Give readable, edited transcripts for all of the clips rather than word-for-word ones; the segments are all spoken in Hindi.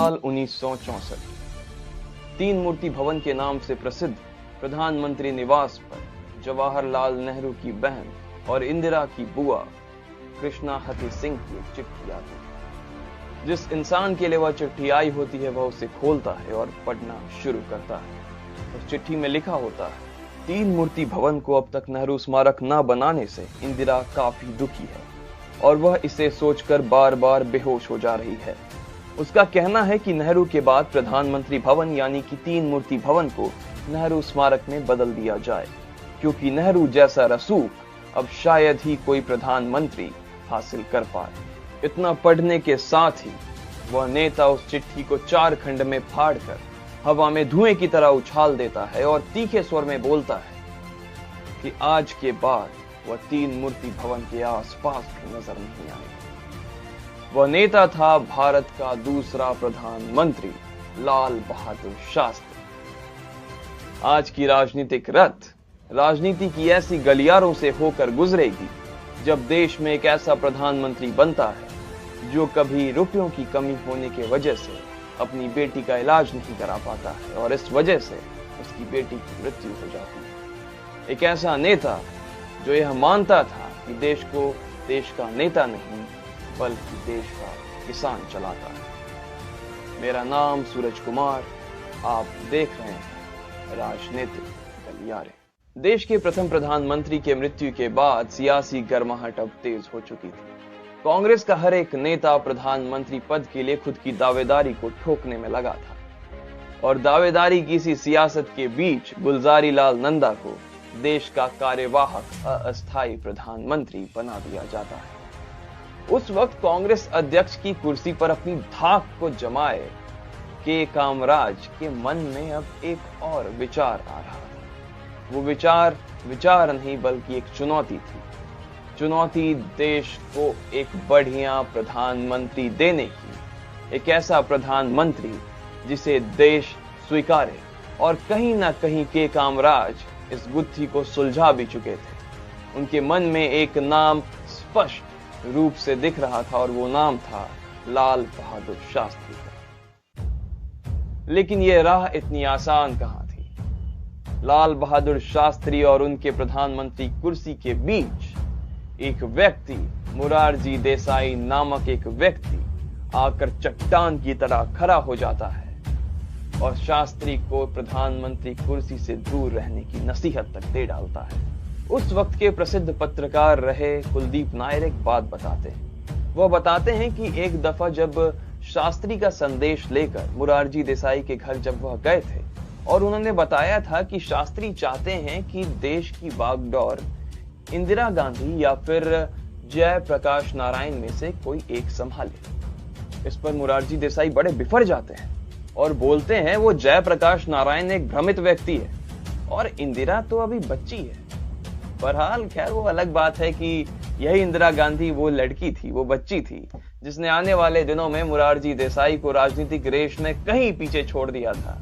साल 1964 तीन मूर्ति भवन के नाम से प्रसिद्ध प्रधानमंत्री निवास पर जवाहरलाल नेहरू की बहन और इंदिरा की बुआ कृष्णा हथी सिंह की एक चिट्ठी आती है। जिस इंसान के लिए वह चिट्ठी आई होती है वह उसे खोलता है और पढ़ना शुरू करता है। उस चिट्ठी में लिखा होता है, तीन मूर्ति भवन को अब तक नेहरू स्मारक न बनाने से इंदिरा काफी दुखी है और वह इसे सोचकर बार बार बेहोश हो जा रही है। उसका कहना है कि नेहरू के बाद प्रधानमंत्री भवन यानी कि तीन मूर्ति भवन को नेहरू स्मारक में बदल दिया जाए, क्योंकि नेहरू जैसा रसूख अब शायद ही कोई प्रधानमंत्री हासिल कर पाए। इतना पढ़ने के साथ ही वह नेता उस चिट्ठी को 4 खंड में फाड़कर हवा में धुएं की तरह उछाल देता है और तीखे स्वर में बोलता है कि आज के बाद वह तीन मूर्ति भवन के आसपास भी नजर नहीं आएगा। वह नेता था भारत का दूसरा प्रधानमंत्री लाल बहादुर शास्त्री। आज की राजनीतिक रथ राजनीति की ऐसी गलियारों से होकर गुजरेगी जब देश में एक ऐसा प्रधानमंत्री बनता है जो कभी रुपयों की कमी होने के वजह से अपनी बेटी का इलाज नहीं करा पाता है और इस वजह से उसकी बेटी की मृत्यु हो जाती है। एक ऐसा नेता जो यह मानता था कि देश को देश का नेता नहीं बल्कि देश का किसान चलाता है। मेरा नाम सूरज कुमार, आप देख रहे हैं राजनीतिक गलियारे। देश के प्रथम प्रधानमंत्री के मृत्यु के बाद सियासी गर्माहट अब तेज हो चुकी थी। कांग्रेस का हर एक नेता प्रधानमंत्री पद के लिए खुद की दावेदारी को ठोकने में लगा था और दावेदारी की इसी सियासत के बीच गुलजारी लाल नंदा को देश का कार्यवाहक अस्थायी प्रधानमंत्री बना दिया जाता है। उस वक्त कांग्रेस अध्यक्ष की कुर्सी पर अपनी धाक को जमाए के कामराज के मन में अब एक और विचार आ रहा था। वो विचार नहीं बल्कि एक चुनौती थी। चुनौती देश को एक बढ़िया प्रधानमंत्री देने की, एक ऐसा प्रधानमंत्री जिसे देश स्वीकारे। और कहीं ना कहीं के कामराज इस गुत्थी को सुलझा भी चुके थे। उनके मन में एक नाम स्पष्ट रूप से दिख रहा था और वो नाम था लाल बहादुर शास्त्री का। लेकिन यह राह इतनी आसान कहां थी। लाल बहादुर शास्त्री और उनके प्रधानमंत्री कुर्सी के बीच एक व्यक्ति, मोरारजी देसाई नामक एक व्यक्ति आकर चट्टान की तरह खड़ा हो जाता है और शास्त्री को प्रधानमंत्री कुर्सी से दूर रहने की नसीहत तक दे डालता है। उस वक्त के प्रसिद्ध पत्रकार रहे कुलदीप नायर एक बात बताते हैं। वह बताते हैं कि एक दफा जब शास्त्री का संदेश लेकर मोरारजी देसाई के घर जब वह गए थे और उन्होंने बताया था कि शास्त्री चाहते हैं कि देश की बागडोर इंदिरा गांधी या फिर जयप्रकाश नारायण में से कोई एक संभाले। इस पर मोरारजी देसाई बड़े बिफर जाते हैं और बोलते हैं वो जयप्रकाश नारायण एक भ्रमित व्यक्ति है और इंदिरा तो अभी बच्ची है। बहरहाल खैर वो अलग बात है कि यही इंदिरा गांधी वो लड़की थी, वो बच्ची थी जिसने आने वाले दिनों में मोरारजी देसाई को राजनीतिक रेस में कहीं पीछे छोड़ दिया था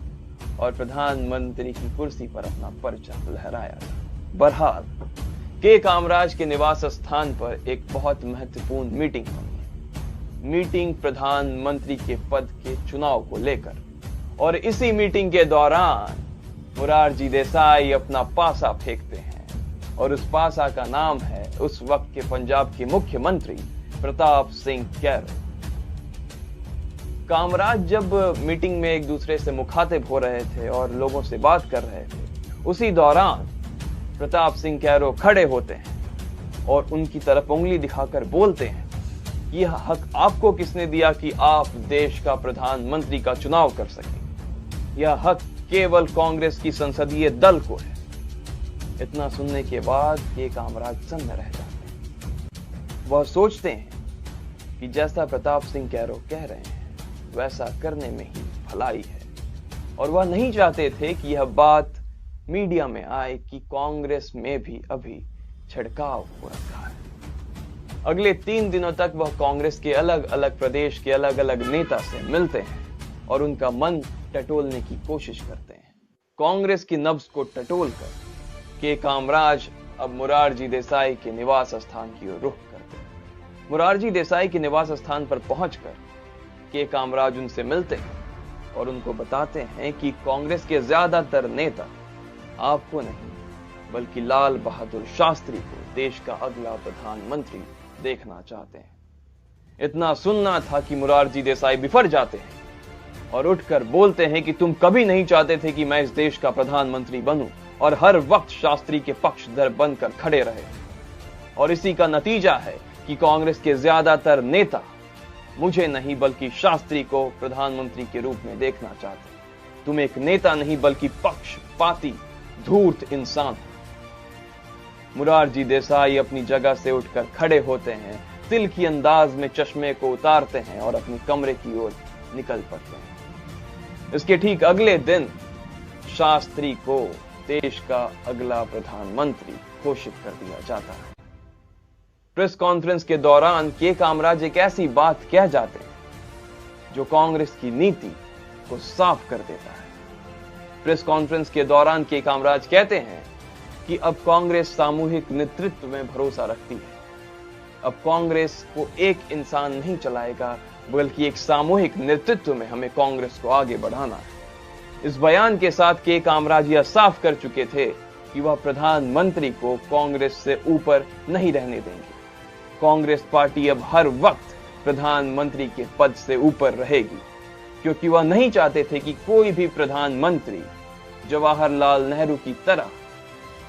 और प्रधानमंत्री की कुर्सी पर अपना परचम लहराया था। बहरहाल के कामराज के निवास स्थान पर एक बहुत महत्वपूर्ण मीटिंग हुई। मीटिंग प्रधानमंत्री के पद के चुनाव को लेकर, और इसी मीटिंग के दौरान मोरारजी देसाई अपना पासा फेंकते हैं और उस पासा का नाम है उस वक्त के पंजाब के मुख्यमंत्री प्रताप सिंह कैरो। कामराज जब मीटिंग में एक दूसरे से मुखातिब हो रहे थे और लोगों से बात कर रहे थे, उसी दौरान प्रताप सिंह कैरो खड़े होते हैं और उनकी तरफ उंगली दिखाकर बोलते हैं, यह हक आपको किसने दिया कि आप देश का प्रधानमंत्री का चुनाव कर सकें? यह हक केवल कांग्रेस की संसदीय दल को है। इतना सुनने के बाद के कामराज सन्न रह जाते हैं। वह सोचते हैं कि जैसा प्रताप सिंह कैरो कह रहे हैं वैसा करने में ही भलाई है और वह नहीं चाहते थे कि यह बात मीडिया में आए कि कांग्रेस में भी अभी छिड़काव हो रखा है। अगले 3 दिनों तक वह कांग्रेस के अलग अलग प्रदेश के अलग अलग नेता से मिलते हैं और उनका मन टटोलने की कोशिश करते हैं। कांग्रेस की नब्ज को टटोलकर के कामराज अब मोरारजी देसाई के निवास स्थान की ओर रुख करते हैं। मोरारजी देसाई के निवास स्थान पर पहुंचकर के कामराज उनसे मिलते हैं और उनको बताते हैं कि कांग्रेस के ज्यादातर नेता आपको नहीं बल्कि लाल बहादुर शास्त्री को देश का अगला प्रधानमंत्री देखना चाहते हैं। इतना सुनना था कि मुरारजी देसाई बिफर जाते हैं और उठकर बोलते हैं कि तुम कभी नहीं चाहते थे कि मैं इस देश का प्रधानमंत्री बनूं और हर वक्त शास्त्री के पक्षधर बनकर खड़े रहे। और इसी का नतीजा है कि कांग्रेस के ज्यादातर नेता मुझे नहीं बल्कि शास्त्री को प्रधानमंत्री के रूप में देखना चाहते। तुम एक नेता नहीं बल्कि पक्षपाती धूर्त इंसान हो। मुरारजी देसाई अपनी जगह से उठकर खड़े होते हैं, तिल की अंदाज में चश्मे को उतारते हैं और अपने कमरे की ओर निकल पड़ते हैं। इसके ठीक अगले दिन शास्त्री को देश का अगला प्रधानमंत्री घोषित कर दिया जाता है। प्रेस कॉन्फ्रेंस के दौरान के कामराज एक ऐसी बात कह जाते हैं जो कांग्रेस की नीति को साफ कर देता है। प्रेस कॉन्फ्रेंस के दौरान के कामराज कहते हैं कि अब कांग्रेस सामूहिक नेतृत्व में भरोसा रखती है। अब कांग्रेस को एक इंसान नहीं चलाएगा बल्कि एक सामूहिक नेतृत्व में हमें कांग्रेस को आगे बढ़ाना है। इस बयान के साथ के कामराज यह साफ कर चुके थे कि वह प्रधानमंत्री को कांग्रेस से ऊपर नहीं रहने देंगे। कांग्रेस पार्टी अब हर वक्त प्रधानमंत्री के पद से ऊपर रहेगी, क्योंकि वह नहीं चाहते थे कि कोई भी प्रधानमंत्री जवाहरलाल नेहरू की तरह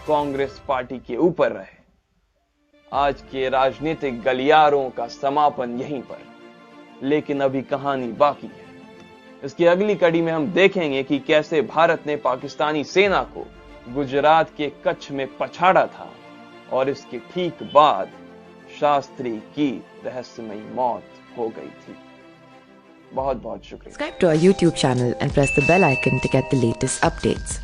कांग्रेस पार्टी के ऊपर रहे। आज के राजनीतिक गलियारों का समापन यहीं पर, लेकिन अभी कहानी बाकी है। इसकी अगली कड़ी में हम देखेंगे कि कैसे भारत ने पाकिस्तानी सेना को गुजरात के कच्छ में पछाड़ा था और इसके ठीक बाद शास्त्री की रहस्यमयी मौत हो गई थी। बहुत बहुत शुक्रिया। Subscribe to our YouTube channel and press the bell icon to get the latest updates.